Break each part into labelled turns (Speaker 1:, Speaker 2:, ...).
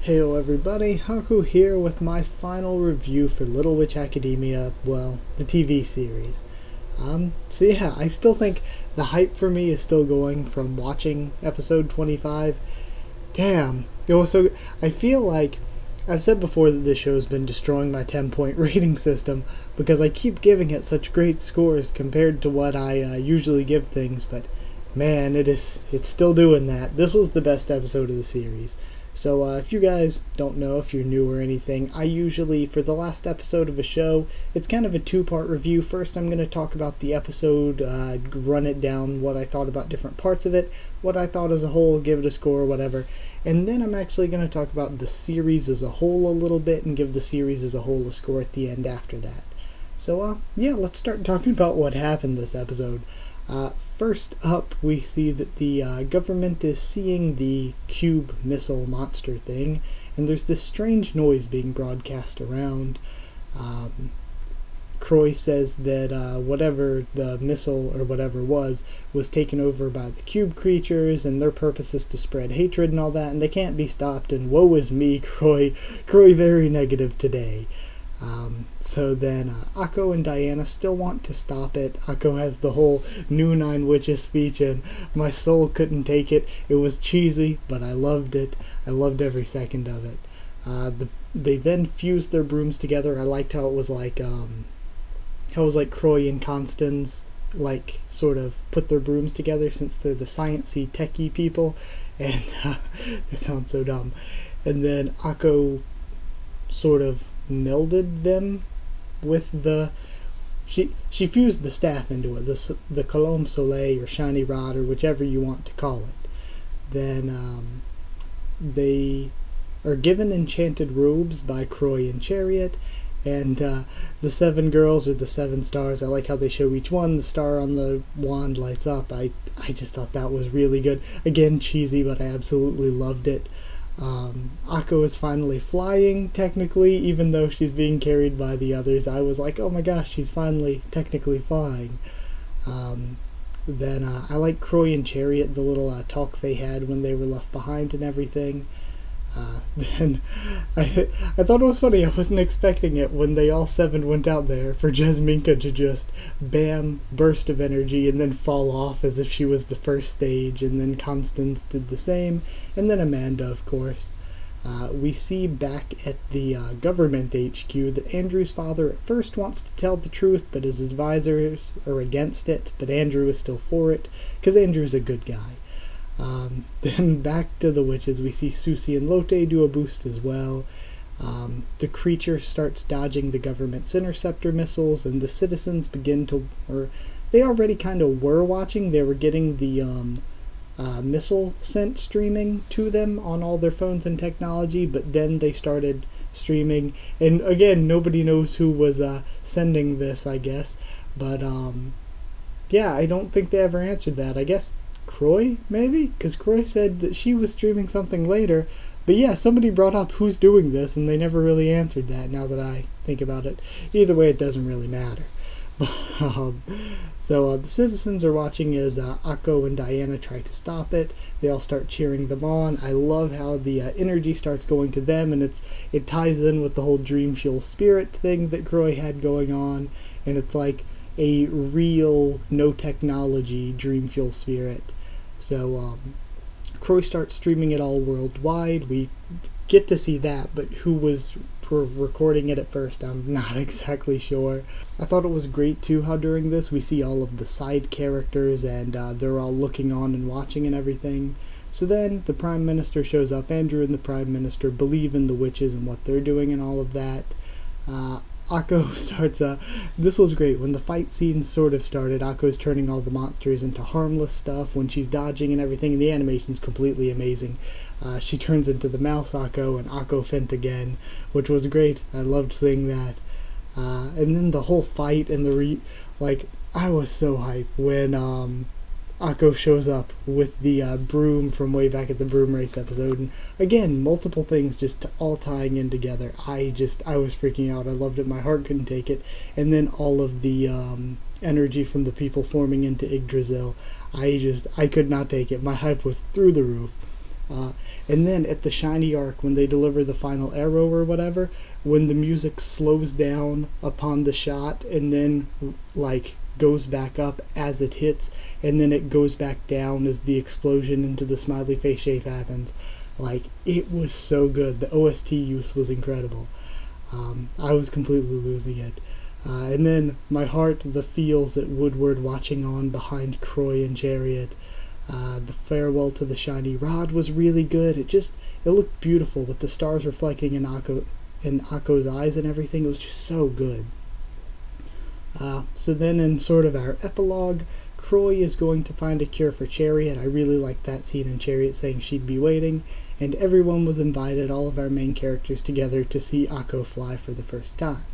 Speaker 1: Heyo everybody, Haku here with my final review for Little Witch Academia, well, the TV series. I still think the hype for me is still going from watching episode 25. Damn, it was so. I feel like I've said before that this show's been destroying my 10-point rating system because I keep giving it such great scores compared to what I usually give things, but man, it's still doing that. This was the best episode of the series. So if you guys don't know, if you're new or anything, I usually, for the last episode of a show, it's kind of a two-part review. First, I'm going to talk about the episode, run it down, what I thought about different parts of it, what I thought as a whole, give it a score, whatever. And then I'm actually going to talk about the series as a whole a little bit and give the series as a whole a score at the end after that. So, let's start talking about what happened this episode. First up, we see that the government is seeing the cube missile monster thing, and there's this strange noise being broadcast around. Croy says that whatever the missile or whatever was taken over by the cube creatures, and their purpose is to spread hatred and all that, and they can't be stopped, and woe is me, Croy very negative today. So then Akko and Diana still want to stop it. Akko has the whole new 9 witches speech, and my soul couldn't take it. It was cheesy, but I loved it. I loved every second of it. They then fused their brooms together. I liked how it was like Croy and Constance like sort of put their brooms together, since they're the sciencey techie people, and that sounds so dumb. And then Akko sort of melded them with she fused the staff into it, the Colombe Soleil or Shiny Rod or whichever you want to call it. Then they are given enchanted robes by Croy and Chariot, and the 7 girls, or the 7 stars, I like how they show each one. The star on the wand lights up. I just thought that was really good. Again, cheesy, but I absolutely loved it. Akko is finally flying, technically, even though she's being carried by the others. I was like, oh my gosh, she's finally technically flying. Then I like Croy and Chariot, the little talk they had when they were left behind and everything. Then I thought it was funny. I wasn't expecting it when they all 7 went out there for Jasminka to just bam, burst of energy and then fall off as if she was the first stage, and then Constance did the same, and then Amanda, of course. We see back at the government HQ that Andrew's father at first wants to tell the truth, but his advisors are against it, but Andrew is still for it, because Andrew's a good guy. Then back to the witches, we see Susie and Lotte do a boost as well. The creature starts dodging the government's interceptor missiles, and the citizens begin to, or they already kind of were watching. They were getting the missile sent streaming to them on all their phones and technology, but then they started streaming, and again, nobody knows who was sending this, I guess, but I don't think they ever answered that. I guess Croy, maybe? Because Croy said that she was streaming something later. But yeah, somebody brought up who's doing this, and they never really answered that, now that I think about it. Either way, it doesn't really matter. So the citizens are watching as Akko and Diana try to stop it. They all start cheering them on. I love how the energy starts going to them, and it ties in with the whole Dream Fuel Spirit thing that Croy had going on, and it's like a real, no technology Dream Fuel Spirit. So Croy starts streaming it all worldwide. We get to see that, but who was recording it at first, I'm not exactly sure. I thought it was great too how during this we see all of the side characters, and they're all looking on and watching and everything. So then the Prime Minister shows up. Andrew and the Prime Minister believe in the witches and what they're doing and all of that. Akko starts, this was great. When the fight scene sort of started, Akko's turning all the monsters into harmless stuff when she's dodging and everything, and the animation's completely amazing. She turns into the mouse Akko and Akko Fent again, which was great. I loved seeing that. And then the whole fight and I was so hyped when Akko shows up with the broom from way back at the broom race episode, and again, multiple things just all tying in together. I was freaking out. I loved it. My heart couldn't take it. And then all of the energy from the people forming into Yggdrasil. I could not take it. My hype was through the roof. And then at the Shiny arc, when they deliver the final arrow or whatever, when the music slows down upon the shot and then like goes back up as it hits, and then it goes back down as the explosion into the smiley face shape happens. Like, it was so good. The OST use was incredible. I was completely losing it. And then my heart, the feels at Woodward watching on behind Croy and Chariot. The farewell to the shiny rod was really good. It looked beautiful with the stars reflecting in Akko's eyes and everything. It was just so good. So then in sort of our epilogue, Croy is going to find a cure for Chariot. I really liked that scene in Chariot saying she'd be waiting, and everyone was invited, all of our main characters together, to see Akko fly for the first time.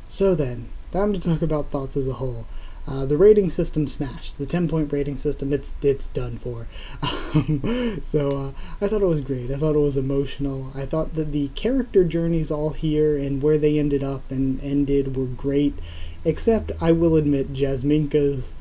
Speaker 1: So then, time to talk about thoughts as a whole. The rating system smashed. The 10-point rating system, it's done for. So I thought it was great. I thought it was emotional. I thought that the character journeys all here and where they ended up and ended were great. Except, I will admit, Jasminka's,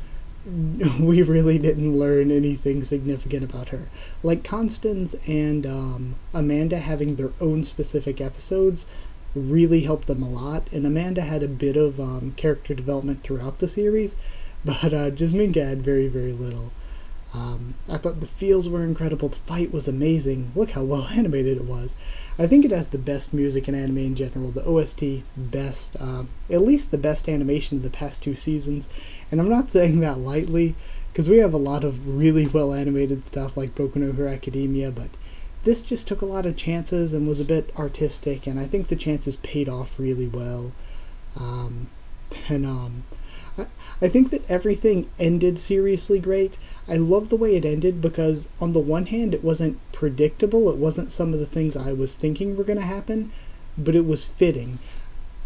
Speaker 1: we really didn't learn anything significant about her. Like, Constance and Amanda having their own specific episodes really helped them a lot, and Amanda had a bit of character development throughout the series, but Jasminka had very, very little. I thought the feels were incredible, the fight was amazing, look how well animated it was. I think it has the best music in anime in general, the OST best, at least the best animation of the past 2 seasons, and I'm not saying that lightly, because we have a lot of really well animated stuff like Boku no Hero Academia, but this just took a lot of chances and was a bit artistic, and I think the chances paid off really well. I think that everything ended seriously great. I love the way it ended because, on the one hand, it wasn't predictable. It wasn't some of the things I was thinking were going to happen, but it was fitting.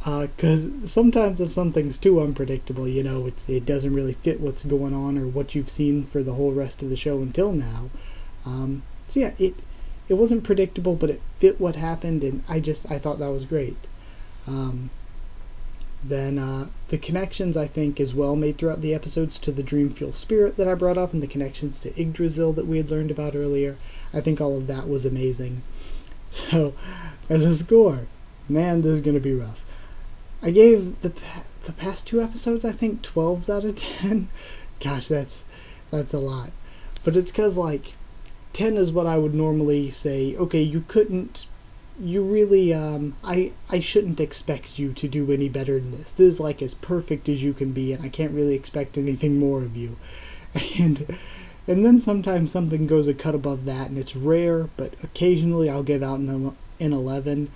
Speaker 1: Because sometimes if something's too unpredictable, it doesn't really fit what's going on or what you've seen for the whole rest of the show until now. So yeah, it wasn't predictable, but it fit what happened, and I thought that was great. Then the connections, I think, as well made throughout the episodes to the Dream Fuel Spirit that I brought up, and the connections to Yggdrasil that we had learned about earlier. I think all of that was amazing. So, as a score, man, this is going to be rough. I gave the past 2 episodes, I think, 12s out of 10. Gosh, that's a lot. But it's because, 10 is what I would normally say, okay, I shouldn't expect you to do any better than this. This is as perfect as you can be, and I can't really expect anything more of you. And then sometimes something goes a cut above that, and it's rare, but occasionally I'll give out an 11.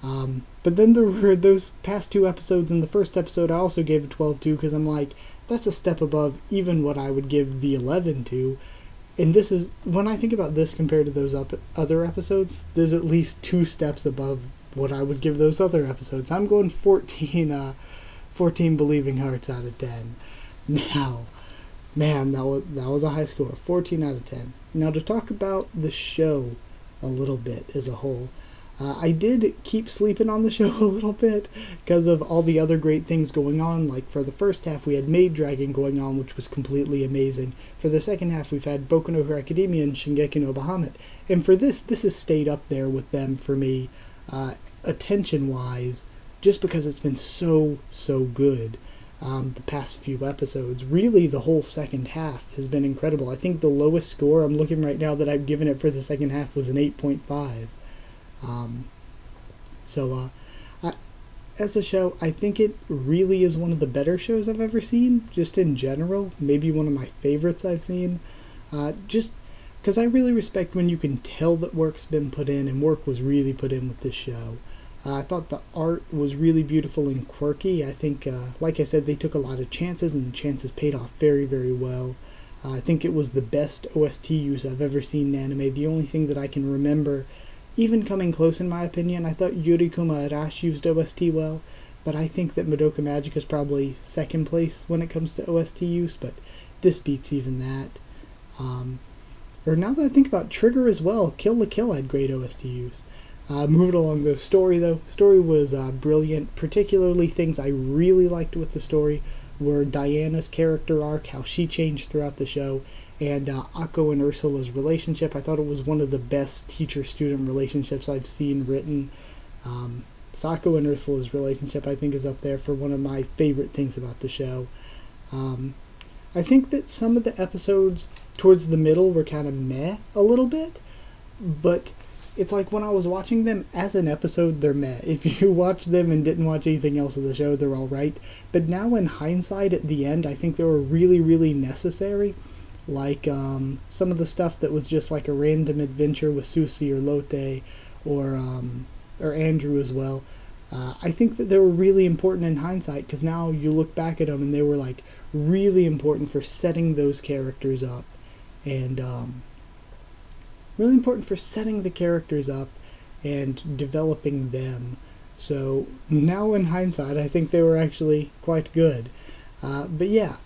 Speaker 1: But then there were those past 2 episodes. In the first episode, I also gave a 12 to, because I'm like, that's a step above even what I would give the 11 to. And this is, when I think about this compared to those other episodes, there's at least 2 steps above what I would give those other episodes. I'm going 14 believing hearts out of 10. Now, man, that was a high score, 14 out of 10. Now, to talk about the show a little bit as a whole, I did keep sleeping on the show a little bit because of all the other great things going on. Like, for the first half, we had Maid Dragon going on, which was completely amazing. For the second half, we've had Boku no Hero Academia and Shingeki no Bahamut. And for this has stayed up there with them for me, attention-wise, just because it's been so good. The past few episodes, really the whole second half has been incredible. I think the lowest score, I'm looking right now, that I've given it for the second half was an 8.5. As a show, I think it really is one of the better shows I've ever seen, just in general. Maybe one of my favorites I've seen. Just because I really respect when you can tell that work's been put in, and work was really put in with this show. I thought the art was really beautiful and quirky. I think, like I said, they took a lot of chances, and the chances paid off very, very well. I think it was the best OST use I've ever seen in anime. The only thing that I can remember even coming close, in my opinion, I thought Yurikuma Arashi used OST well, but I think that Madoka Magica is probably second place when it comes to OST use, but this beats even that. Or now that I think about Trigger as well, Kill la Kill had great OST use. Moving along the story, though. Story was brilliant. Particularly things I really liked with the story were Diana's character arc, how she changed throughout the show, and Akko and Ursula's relationship. I thought it was one of the best teacher-student relationships I've seen written. Akko and Ursula's relationship, I think, is up there for one of my favorite things about the show. I think that some of the episodes towards the middle were kind of meh a little bit, but it's like when I was watching them as an episode, they're meh. If you watch them and didn't watch anything else of the show, they're alright. But now in hindsight, at the end, I think they were really, really necessary. Like some of the stuff that was just like a random adventure with Susie or Lotte or Andrew as well. I think that they were really important in hindsight, because now you look back at them and they were like really important for setting those characters up, and really important for setting the characters up and developing them. So now in hindsight, I think they were actually quite good. But yeah,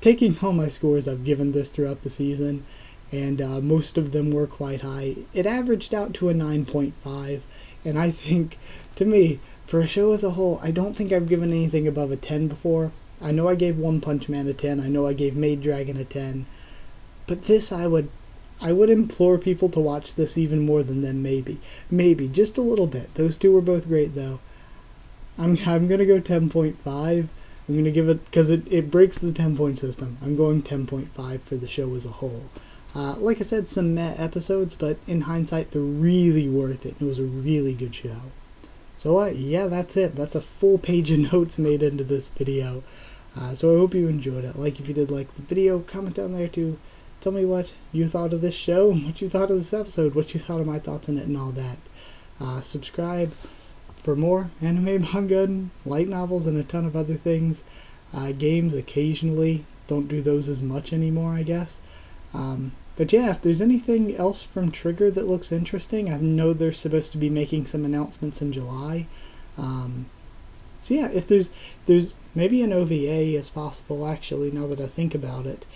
Speaker 1: taking all my scores I've given this throughout the season, and most of them were quite high. It averaged out to a 9.5, and I think, to me, for a show as a whole, I don't think I've given anything above a 10 before. I know I gave One Punch Man a 10, I know I gave Maid Dragon a 10, but this I would implore people to watch this even more than them, maybe, just a little bit. Those two were both great, though. I'm gonna go 10.5. I'm gonna give it, because it breaks the 10-point system. I'm going 10.5 for the show as a whole. Like I said, some meh episodes, but in hindsight, they're really worth it. It was a really good show. So yeah, that's it. That's a full page of notes made into this video. So I hope you enjoyed it. Like if you did like the video, comment down there too. Tell me what you thought of this show, and what you thought of this episode, what you thought of my thoughts on it and all that. Subscribe for more anime, manga, and light novels, and a ton of other things. Games occasionally. Don't do those as much anymore, I guess. But yeah, if there's anything else from Trigger that looks interesting, I know they're supposed to be making some announcements in July. So yeah, if there's maybe an OVA as possible, actually, now that I think about it.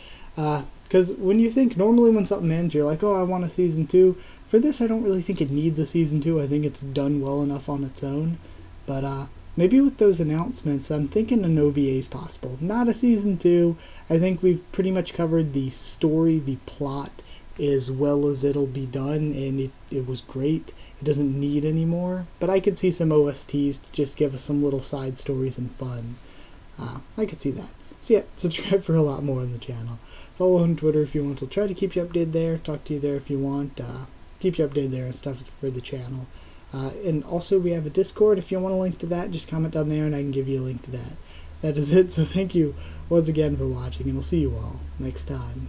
Speaker 1: Because when you think, normally when something ends, you're like, oh, I want a season 2. For this, I don't really think it needs a season 2. I think it's done well enough on its own. But maybe with those announcements, I'm thinking an OVA is possible. Not a season 2. I think we've pretty much covered the story, the plot, as well as it'll be done, and it was great. It doesn't need any more. But I could see some OSTs to just give us some little side stories and fun. I could see that. So yeah, subscribe for a lot more on the channel. Follow on Twitter if you want. We'll try to keep you updated there. Talk to you there if you want. Keep you updated there and stuff for the channel. And also we have a Discord. If you want a link to that, just comment down there and I can give you a link to that. That is it. So thank you once again for watching, and we'll see you all next time.